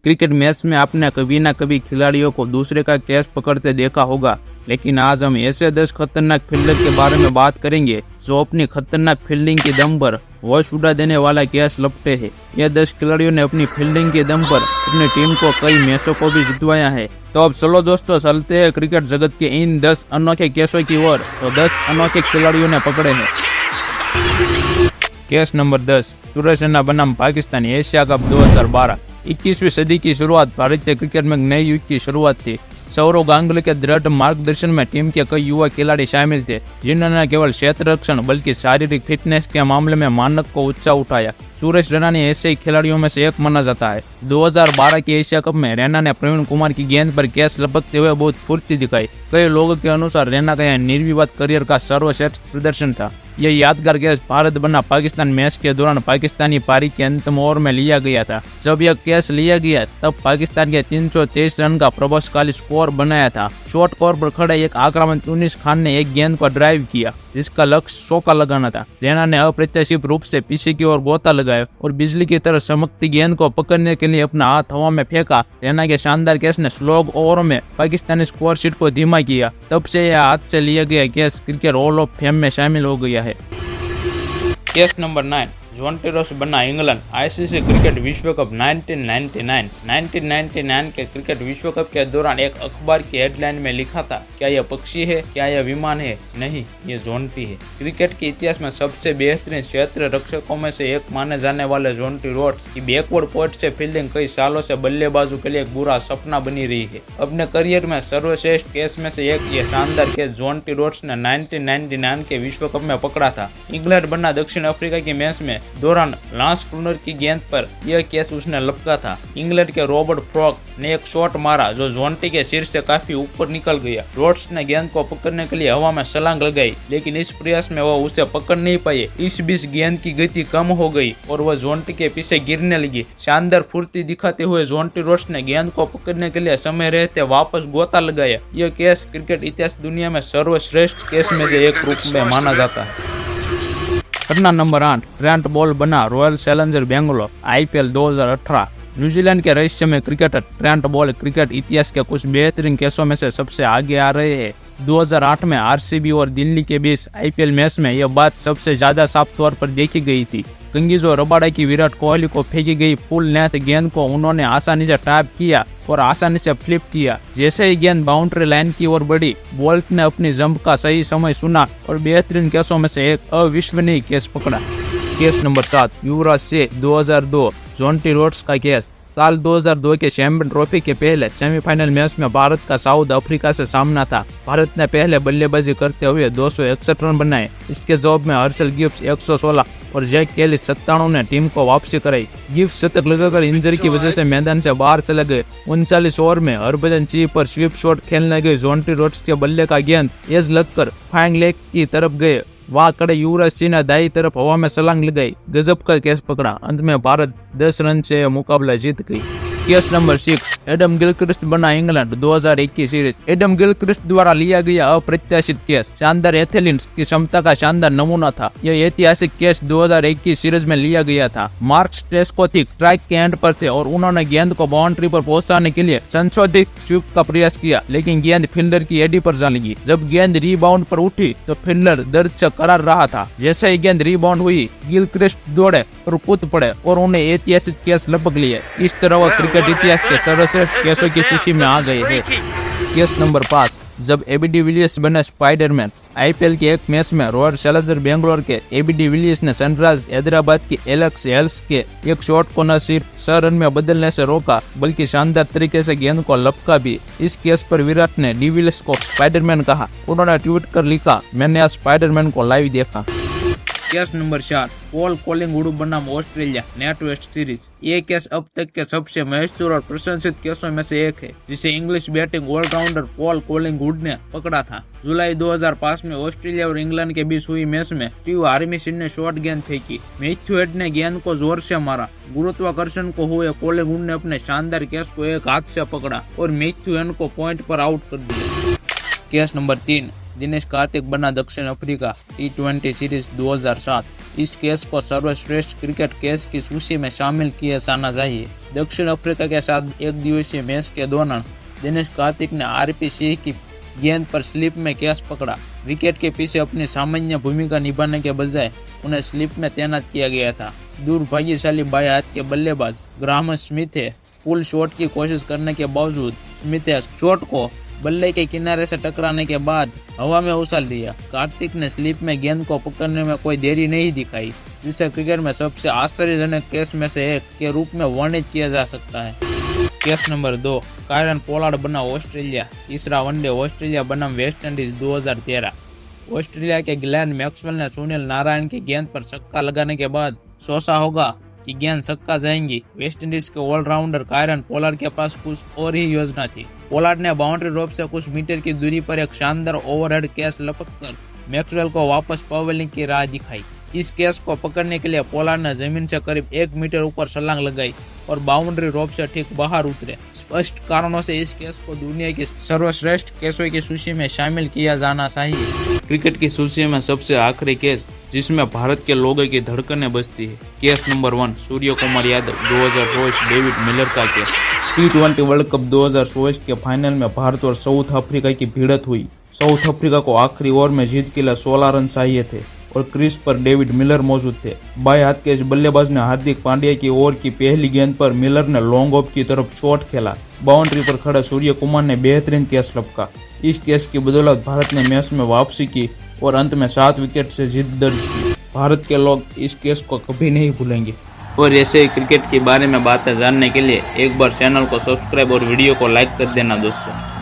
Cricket match में आपने कभी ना कभी खिलाड़ियों को दूसरे का कैच पकड़ते देखा होगा, लेकिन आज हम ऐसे 10 खतरनाक फील्डर के बारे में बात करेंगे जो अपनी खतरनाक फील्डिंग के दम पर होश उड़ा देने वाला कैच लपटे हैं। यह 10 खिलाड़ियों ने अपनी फील्डिंग के दम पर अपनी टीम को कई मैचों को भी जितवाया है। तो अब चलो दोस्तों, चलते हैं क्रिकेट जगत के इन 10 अनोखे कैचों की ओर। तो 10 अनोखे खिलाड़ियों ने पकड़े हैं। कैच नंबर 10, सुरेश रैना बनाम पाकिस्तान, एशिया कप 2012। 21वीं सदी की शुरुआत भारतीय क्रिकेट में नए युग की शुरुआत थी। सौरव गांगुली के दृढ़ मार्गदर्शन में टीम के कई युवा खिलाड़ी शामिल थे, जिन्होंने न केवल क्षेत्र रक्षण बल्कि शारीरिक फिटनेस के मामले में मानक को ऊंचा उठाया। सुरेश रैना ने ऐसे ही खिलाड़ियों में से एक माना जाता है। 2012 के एशिया कप में रैना ने प्रवीण कुमार की गेंद पर कैच लपकते हुए बहुत फुर्ती दिखाई। कई लोगों के अनुसार रैना का यह निर्विवाद करियर का सर्वश्रेष्ठ प्रदर्शन था। यह यादगार कैच भारत बना पाकिस्तान मैच के दौरान पाकिस्तानी पारी के अंतिम ओवर में लिया गया था। जब यह कैच लिया गया तब पाकिस्तान के 323 रन का प्रभावशाली स्कोर बनाया था। शॉर्ट कोर पर खड़े एक आक्रामक यूनिस खान ने एक गेंद पर ड्राइव किया जिसका लक्ष्य चौका लगाना था। रैना ने अप्रत्याशित रूप से पीछे की ओर गोता लगाया और बिजली की तरह चमकती गेंद को पकड़ने के लिए अपना हाथ हवा में फेंका। रैना के शानदार कैच ने स्लोग ओवरों में पाकिस्तानी स्कोर शीट को धीमा किया। तब से यह हाथ से लिया गया catch cricket hall of fame में शामिल हो गया है। कैच नंबर 9, जोंटी रोड्स बना इंग्लैंड, आईसीसी क्रिकेट विश्व कप 1999 के क्रिकेट विश्व कप के दौरान एक अखबार की हेडलाइन में लिखा था, क्या यह पक्षी है, क्या यह विमान है? नहीं, ये जोंटी है। क्रिकेट के इतिहास में सबसे बेहतरीन क्षेत्र रक्षकों में से एक माने जाने वाले जोंटी रोड्स की बैकवर्ड पोस्ट से फील्डिंग कई सालों से बल्लेबाजों के लिए एक बुरा सपना बनी रही है। अपने करियर में सर्वश्रेष्ठ कैच में से एक ये शानदार कैच जोंटी रोड्स ने 1999 के विश्व कप में पकड़ा था। इंग्लैंड बना दक्षिण अफ्रीका की मैच में दौरान लांस क्लूनर की गेंद पर यह कैच उसने लपका था। इंग्लैंड के रॉबर्ट फ्रॉक ने एक शॉट मारा जो जोंटी के सिर से काफी ऊपर निकल गया। रोड्स ने गेंद को पकड़ने के लिए हवा में छलांग लगाई, लेकिन इस प्रयास में वह उसे पकड़ नहीं पाए। इस बीच गेंद की गति कम हो गई और वह जोंटी के पीछे गिरने लगी। शानदार फुर्ती दिखाते हुए जोंटी रोड्स ने गेंद को पकड़ने के लिए समय रहते वापस गोता लगाया। यह कैच क्रिकेट इतिहास दुनिया में सर्वश्रेष्ठ कैच में से एक रूप में माना जाता है। घटना नंबर 8, ट्रेंट बोल्ट बना royal challenger Bangalore, IPL 2018। New Zealand के रहस्यमय क्रिकेटर ट्रेंट बोल्ट क्रिकेट इतिहास के कुछ बेहतरीन कैचों में से सबसे आगे आ रहे हैं। 2008 में आरसीबी और दिल्ली के बीच आईपीएल मैच में यह बात सबसे ज्यादा साफ तौर पर देखी गई थी। कंगीजो रबाडा की विराट कोहली को फेंकी गई फुल लेंथ गेंद को उन्होंने आसानी से टैप किया और आसानी से फ्लिप किया। जैसे ही गेंद बाउंड्री लाइन की ओर बढ़ी, बोल्ट ने अपनी जंप का सही समय सुना और बेहतरीन कैचों में से एक अविश्वसनीय कैच पकड़ा। कैच नंबर 7, युवराज से 2002 जोंटी रोड्स का कैच। साल 2002 के चैंपियन ट्रॉफी के पहले सेमीफाइनल मैच में भारत का साउथ अफ्रीका से सामना था। भारत ने पहले बल्लेबाजी करते हुए 261 रन बनाए। इसके जवाब में हर्षल गिब्स 116 और जैक कैलिस 97 ने टीम को वापसी कराई। गिब्स शतक लगाकर इंजरी की वजह से मैदान से बाहर चले गए। 39 ओवर में हरभजन सिंह पर स्वीप शॉट खेलने गए जोंटी रोड्स के बल्ले का गेंद एज लगकर फाइंग लेग की तरफ गए। वहां खड़े युवराज सिंह ने दाई तरफ हवा में छलांग लगाई, गजब का कैच पकड़ा। अंत में भारत 10 रन से मुकाबला जीत गई। कैच नंबर 6, एडम गिलक्रिस्ट बना इंग्लैंड 2021 सीरीज। एडम गिलक्रिस्ट द्वारा लिया गया अप्रत्याशित कैच शानदार एथलीट्स की क्षमता का शानदार नमूना था। यह ऐतिहासिक कैच 2021 सीरीज में लिया गया था। मार्क स्ट्रेस्कोथिक स्ट्राइक के एंड पर थे और उन्होंने गेंद को बाउंड्री पर पहुंचाने के लिए संशोधित स्वीप का प्रयास किया, लेकिन गेंद फील्डर की एडी पर जा लगी। जब गेंद रीबाउंड पर उठी तो फील्डर दर्द से करार रहा था। जैसे ही गेंद रीबाउंड हुई, गिलक्रिस्ट दौड़े और कूद पड़े और उन्हें ऐतिहासिक कैच लपक लिए। इस तरह वह क्रिकेट इतिहास के सर्वश्रेष्ठ कैचों की सूची में आ गए हैं। कैच नंबर 5, जब एबी डिविलियर्स बने स्पाइडरमैन। आईपीएल के एक मैच में रॉयल चैलेंजर बेंगलोर के एबी डिविलियर्स ने सनराइज हैदराबाद की एलेक्स हेल्स के एक शॉट को न सिर्फ 6 रन में बदलने से रोका बल्कि शानदार तरीके से गेंद को लपका भी। इस केस पर विराट ने डिविलियर्स को स्पाइडरमैन कहा। उन्होंने ट्वीट कर लिखा, मैंने आज स्पाइडरमैन को लाइव देखा। कैच नंबर 4, पॉल कॉलिंगवुड बनाम ऑस्ट्रेलिया नेट वेस्ट सीरीज। ये कैच अब तक के सबसे मशहूर और प्रशंसित कैचों में से एक है, जिसे English batting allrounder Paul Collingwood ने पकड़ा था। जुलाई 2005 में ऑस्ट्रेलिया और इंग्लैंड के बीच हुई मैच में स्टीव हार्मिसन ने शॉर्ट गेंद फेंकी। मैथ्यू हेड ने गेंद को जोर से मारा। गुरुत्वाकर्षण को हुए कॉलिंगवुड ने अपने शानदार कैच को एक हाथ से पकड़ा और मैथ्यू हेड को पॉइंट पर आउट कर दिया। कैच नंबर 3, दिनेश कार्तिक बना दक्षिण अफ्रीका T20 सीरीज 2007। इस केस को सर्वश्रेष्ठ क्रिकेट केस की सूची में शामिल किया जाना चाहिए। दक्षिण अफ्रीका के साथ एक दिवसीय मैच के दौरान दिनेश कार्तिक ने आरपी सिंह की गेंद पर स्लिप में कैच पकड़ा। विकेट के पीछे अपनी सामान्य भूमिका निभाने के बजाय उन्हें स्लिप में तैनात किया गया था। दुर्भाग्यशाली बाएं हाथ के बल्लेबाज ग्राहम स्मिथ पुल शॉट की कोशिश करने के बावजूद स्मिथ शॉट को बल्ले के किनारे से टकराने के बाद हवा में उछाल दिया। कार्तिक ने स्लिप में गेंद को पकड़ने में कोई देरी नहीं दिखाई, जिसे क्रिकेट में सबसे आश्चर्यजनक केस में से एक के रूप में वर्णित किया जा सकता है। केस नंबर 2, कायरन पोलार्ड बनाम ऑस्ट्रेलिया। तीसरा वनडे ऑस्ट्रेलिया बनाम वेस्टइंडीज 2013। ऑस्ट्रेलिया के ग्लेन मैक्सवेल ने सुनील नारायण की गेंद पर छक्का लगाने के बाद सोचा होगा कि गेंद छक्का जाएंगी। वेस्टइंडीज के ऑलराउंडर कायरन पोलार्ड के पास कुछ और ही योजना थी। पोलार्ड ने बाउंड्री रोप से कुछ मीटर की दूरी पर एक शानदार ओवरहेड कैच लपककर मैक्सवेल को वापस पवेलिंग की राह दिखाई। इस कैच को पकड़ने के लिए पोलार्ड ने जमीन से करीब 1 मीटर ऊपर छलांग लगाई और बाउंड्री रोप से ठीक बाहर उतरे। स्पष्ट कारणों से इस केस को दुनिया की सर्वश्रेष्ठ केसों की सूची में शामिल किया जाना चाहिए। क्रिकेट की सूची में सबसे आखिरी केस जिसमें भारत के लोगों की धड़कनें बजती है। Case number 1, Surya Kumar Yadav 2024 David Miller का केस। T20 वर्ल्ड कप 2024 के फाइनल में भारत और साउथ अफ्रीका की भिड़ंत हुई। साउथ अफ्रीका को आखिरी ओवर में जीत के लिए 16 रन चाहिए थे और क्रीज पर डेविड मिलर मौजूद थे। बाएं हाथ के इस बल्लेबाज ने हार्दिक पांड्या की ओवर की पहली गेंद पर मिलर ने लॉन्ग ऑफ की तरफ शॉट खेला। बाउंड्री पर खड़े सूर्य कुमार ने बेहतरीन कैच लपका। इस कैच की बदौलत भारत ने मैच में वापसी की और अंत में 7 विकेट से जीत दर्ज की। भारत के लोग इस केस को कभी नहीं भूलेंगे। और ऐसे ही क्रिकेट के बारे में बातें जानने के लिए एक बार चैनल को सब्सक्राइब और वीडियो को लाइक कर देना दोस्तों।